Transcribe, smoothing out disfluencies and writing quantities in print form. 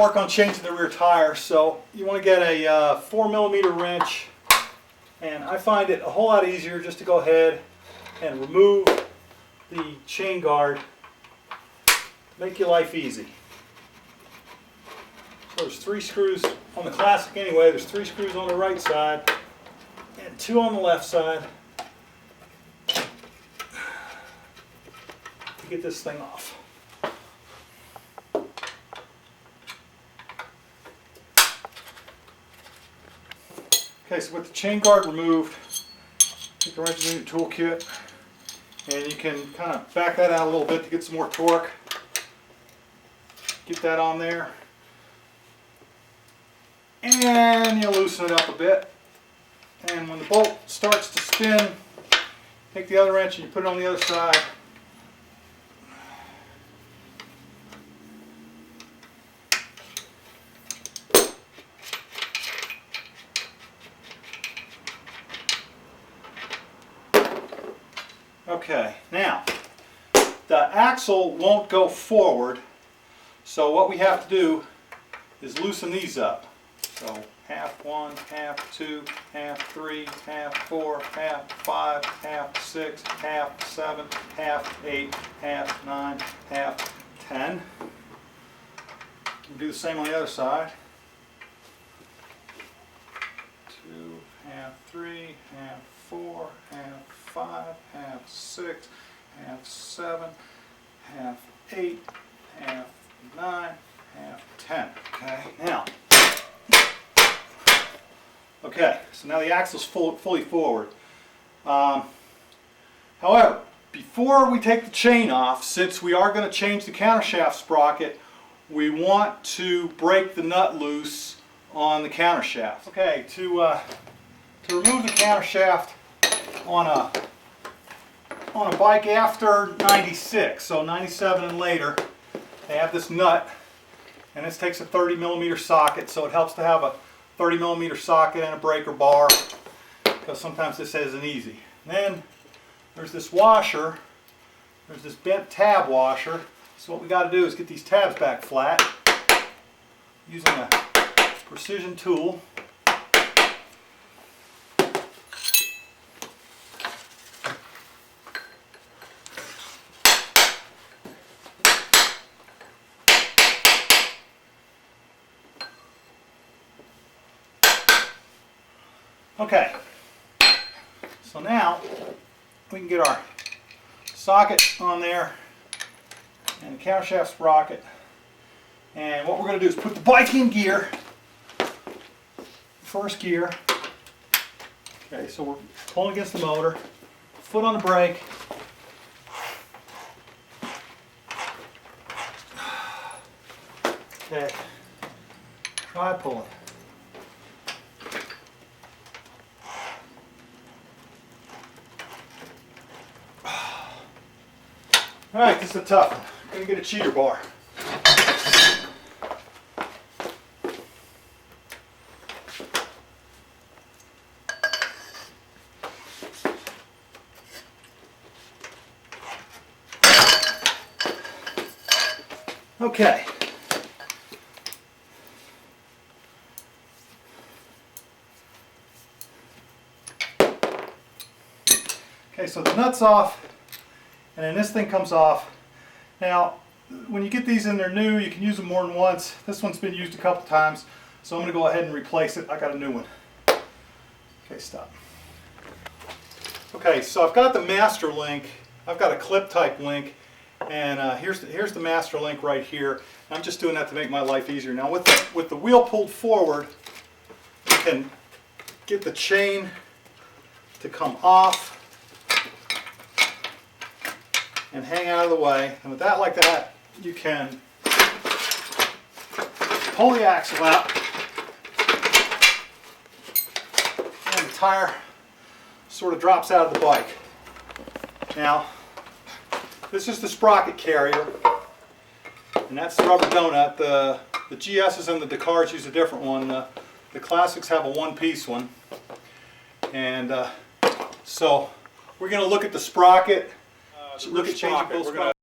work on changing the rear tire. So you want to get a 4mm wrench, and I find it a whole lot easier just to go ahead and remove the chain guard. Make your life easy. So there's 3 screws on the Classic anyway. There's 3 screws on the right side and 2 on the left side to get this thing off. Okay, so with the chain guard removed, take the wrench in your toolkit, and you can kind of back that out a little bit to get some more torque. Get that on there, and you loosen it up a bit. And when the bolt starts to spin, take the other wrench and you put it on the other side. Okay, now the axle won't go forward, so what we have to do is loosen these up. So half 1, half 2, half 3, half 4, half 5, half 6, half 7, half 8, half 9, half 10. We'll do the same on the other side. 2, half 3, half 4, half 5, half 6, half 7, half 8, half 9, half 10. Okay, now. Okay, so now the axle's fully forward. However, before we take the chain off, since we are going to change the countershaft sprocket, we want to break the nut loose on the countershaft. Okay, to remove the countershaft on a bike after 96, so 97 and later, they have this nut, and this takes a 30mm socket, so it helps to have a 30mm socket and a breaker bar, because sometimes this isn't easy. Then there's this washer, there's this bent tab washer, so what we got to do is get these tabs back flat using a precision tool. Okay, so now we can get our socket on there and the countershaft sprocket, and what we're going to do is put the bike in gear, first gear. Okay, so we're pulling against the motor, foot on the brake, okay, try pulling. Alright, this is a tough one. I'm going to get a cheater bar. Okay. Okay, so the nut's off. And then this thing comes off. Now, when you get these in there new, you can use them more than once. This one's been used a couple times, so I'm going to go ahead and replace it. I got a new one. Okay, stop. Okay, so I've got the master link. I've got a clip type link, and here's the master link right here. I'm just doing that to make my life easier. Now, with the wheel pulled forward, you can get the chain to come off and hang out of the way, and with that like that, you can pull the axle out, and the tire sort of drops out of the bike. Now, this is the sprocket carrier, and that's the rubber donut. The GS's and the Dakars use a different one. The Classics have a one-piece one, and so we're going to look at the sprocket. Look at changing both sprockets.